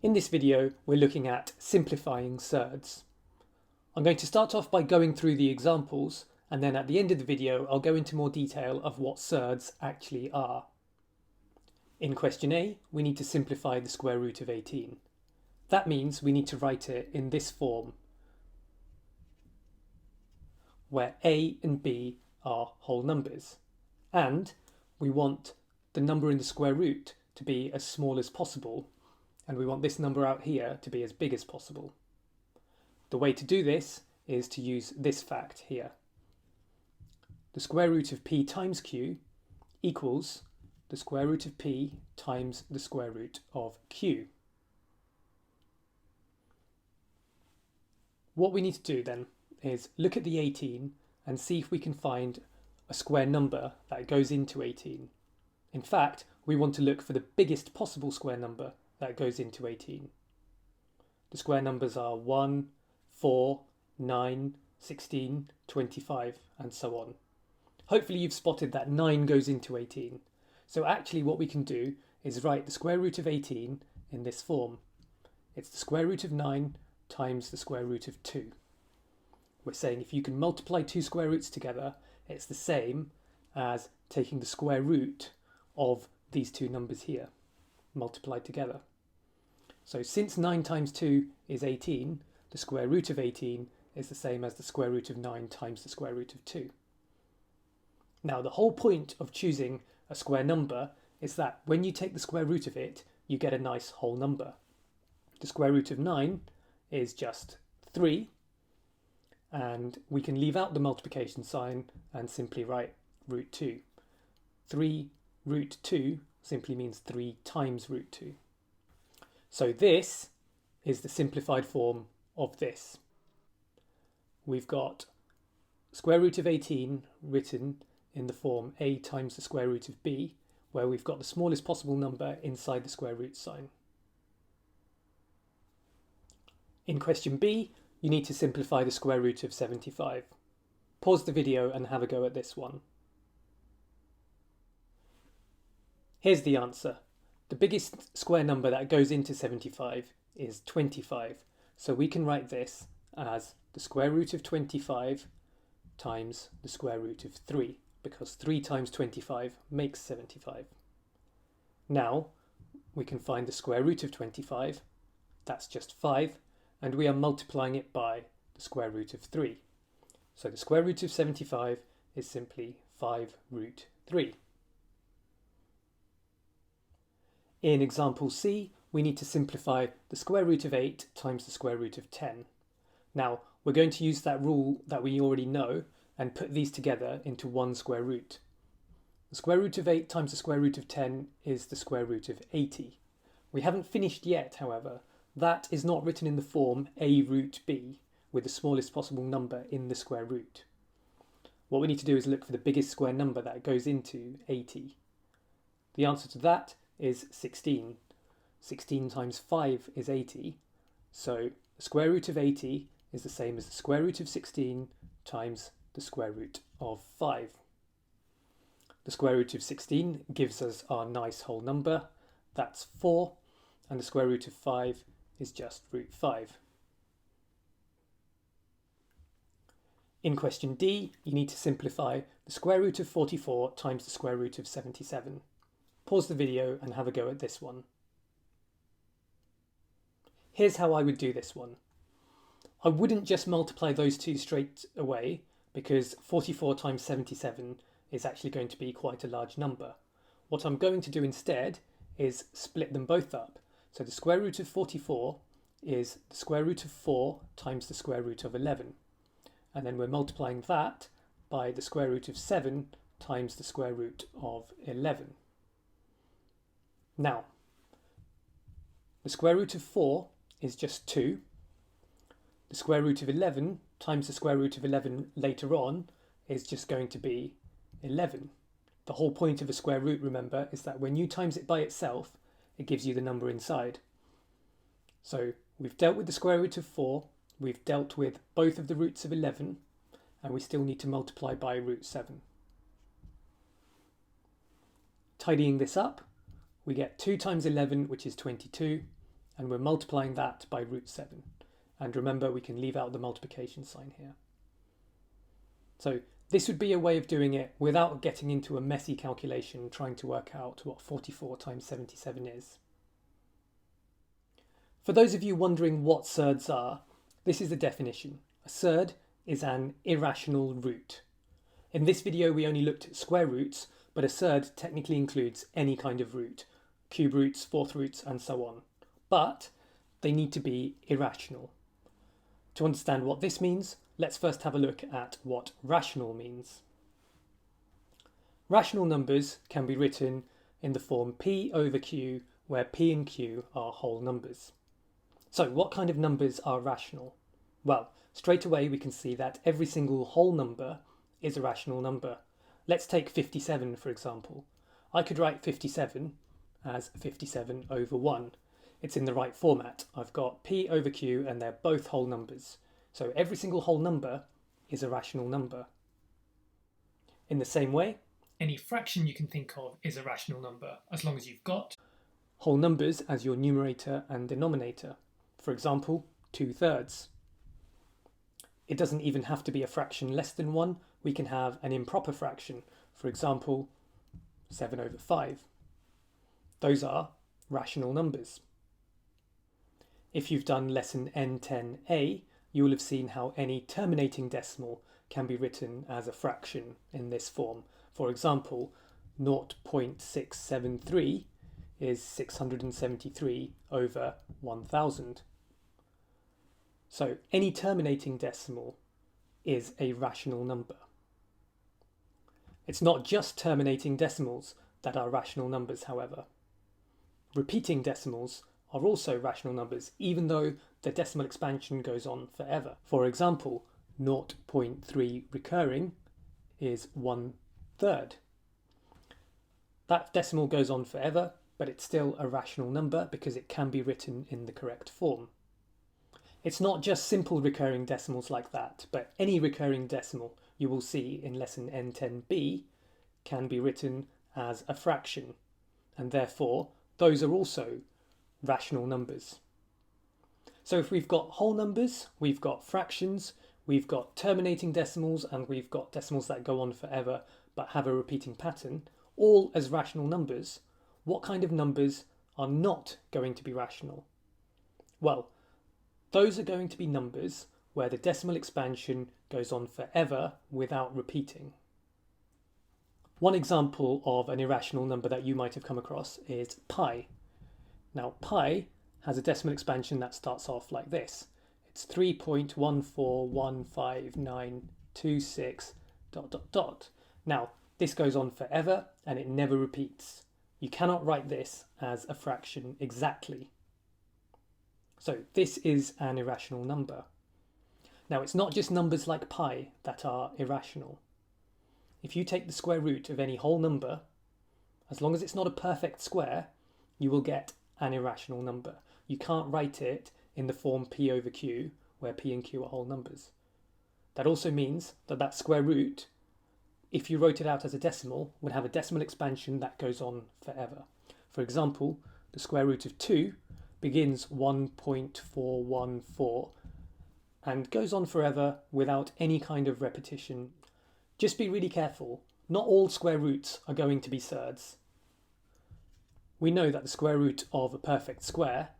In this video, we're looking at simplifying surds. I'm going to start off by going through the examples, and then at the end of the video, I'll go into more detail of what surds actually are. In question A, we need to simplify the square root of 18. That means we need to write it in this form, where A and B are whole numbers, and we want the number in the square root to be as small as possible, and we want this number out here to be as big as possible. The way to do this is to use this fact here. The square root of p times q equals the square root of p times the square root of q. What we need to do then is look at the 18 and see if we can find a square number that goes into 18. In fact, we want to look for the biggest possible square number that goes into 18. The square numbers are 1, 4, 9, 16, 25, and so on. Hopefully you've spotted that 9 goes into 18. So actually what we can do is write the square root of 18 in this form. It's the square root of 9 times the square root of 2. We're saying if you can multiply two square roots together, it's the same as taking the square root of these two numbers here, multiplied together. So since 9 times 2 is 18, the square root of 18 is the same as the square root of 9 times the square root of 2. Now the whole point of choosing a square number is that when you take the square root of it, you get a nice whole number. The square root of 9 is just 3, and we can leave out the multiplication sign and simply write root 2. 3 root 2 simply means 3 times root 2. So this is the simplified form of this. We've got square root of 18 written in the form a times the square root of b, where we've got the smallest possible number inside the square root sign. In question B, you need to simplify the square root of 75. Pause the video and have a go at this one. Here's the answer. The biggest square number that goes into 75 is 25. So we can write this as the square root of 25 times the square root of 3, because 3 times 25 makes 75. Now we can find the square root of 25, that's just 5, and we are multiplying it by the square root of 3. So the square root of 75 is simply 5 root 3. In example C, we need to simplify the square root of 8 times the square root of 10. Now, we're going to use that rule that we already know and put these together into one square root. The square root of 8 times the square root of 10 is the square root of 80. We haven't finished yet, however. That is not written in the form a root b, with the smallest possible number in the square root. What we need to do is look for the biggest square number that goes into 80. The answer to that is 16. 16 times 5 is 80, so the square root of 80 is the same as the square root of 16 times the square root of 5. The square root of 16 gives us our nice whole number, that's 4, and the square root of 5 is just root 5. In question D, you need to simplify the square root of 44 times the square root of 77. Pause the video and have a go at this one. Here's how I would do this one. I wouldn't just multiply those two straight away, because 44 times 77 is actually going to be quite a large number. What I'm going to do instead is split them both up. So the square root of 44 is the square root of 4 times the square root of 11. And then we're multiplying that by the square root of 7 times the square root of 11. Now, the square root of 4 is just 2. The square root of 11 times the square root of 11 later on is just going to be 11. The whole point of a square root, remember, is that when you times it by itself, it gives you the number inside. So we've dealt with the square root of 4, we've dealt with both of the roots of 11, and we still need to multiply by root 7. Tidying this up, we get 2 times 11, which is 22, and we're multiplying that by root 7. And remember, we can leave out the multiplication sign here. So this would be a way of doing it without getting into a messy calculation trying to work out what 44 times 77 is. For those of you wondering what surds are, this is the definition. A surd is an irrational root. In this video we only looked at square roots, but a surd technically includes any kind of root, cube roots, fourth roots, and so on. But they need to be irrational. To understand what this means, let's first have a look at what rational means. Rational numbers can be written in the form p over q, where p and q are whole numbers. So what kind of numbers are rational? Well, straight away we can see that every single whole number is a rational number. Let's take 57 for example. I could write 57 as 57 over 1. It's in the right format. I've got p over q and they're both whole numbers. So every single whole number is a rational number. In the same way, any fraction you can think of is a rational number, as long as you've got whole numbers as your numerator and denominator. For example, 2/3. It doesn't even have to be a fraction less than 1. We can have an improper fraction. For example, 7 over 5. Those are rational numbers. If you've done lesson N10a, you will have seen how any terminating decimal can be written as a fraction in this form. For example, 0.673 is 673 over 1000. So any terminating decimal is a rational number. It's not just terminating decimals that are rational numbers, however. Repeating decimals are also rational numbers, even though the decimal expansion goes on forever. For example, 0.3 recurring is 1/3. That decimal goes on forever, but it's still a rational number because it can be written in the correct form. It's not just simple recurring decimals like that, but any recurring decimal you will see in lesson N10b can be written as a fraction, and therefore those are also rational numbers. So if we've got whole numbers, we've got fractions, we've got terminating decimals, and we've got decimals that go on forever but have a repeating pattern, all as rational numbers, what kind of numbers are not going to be rational? Well, those are going to be numbers where the decimal expansion goes on forever without repeating. One example of an irrational number that you might have come across is pi. Now pi has a decimal expansion that starts off like this. It's 3.1415926 ... Now this goes on forever and it never repeats. You cannot write this as a fraction exactly. So this is an irrational number. Now it's not just numbers like pi that are irrational. If you take the square root of any whole number, as long as it's not a perfect square, you will get an irrational number. You can't write it in the form p over q, where p and q are whole numbers. That also means that that square root, if you wrote it out as a decimal, would have a decimal expansion that goes on forever. For example, the square root of 2 begins 1.414 and goes on forever without any kind of repetition. Just be really careful. Not all square roots are going to be surds. We know that the square root of a perfect square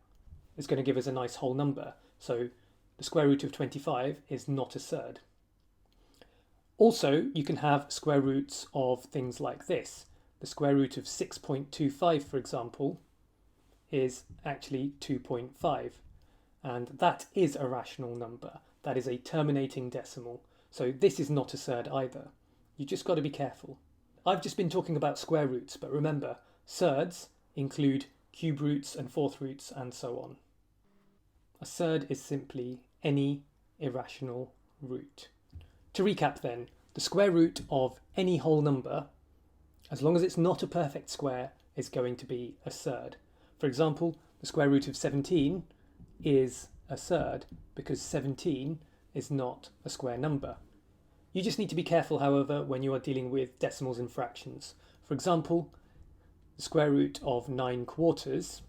is going to give us a nice whole number, so the square root of 25 is not a surd. Also, you can have square roots of things like this. The square root of 6.25, for example, is actually 2.5, and that is a rational number. That is a terminating decimal, so this is not a surd either. You just got to be careful. I've just been talking about square roots, but remember, surds include cube roots and fourth roots and so on. A surd is simply any irrational root. To recap then, the square root of any whole number, as long as it's not a perfect square, is going to be a surd. For example, the square root of 17 is a surd because 17 is not a square number. You just need to be careful, however, when you are dealing with decimals and fractions. For example, the square root of 9/4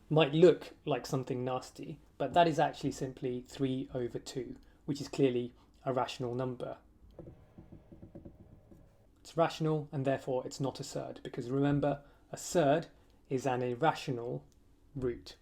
might look like something nasty, but that is actually simply 3 over 2, which is clearly a rational number. It's rational and therefore it's not a surd, because remember, a surd is an irrational root.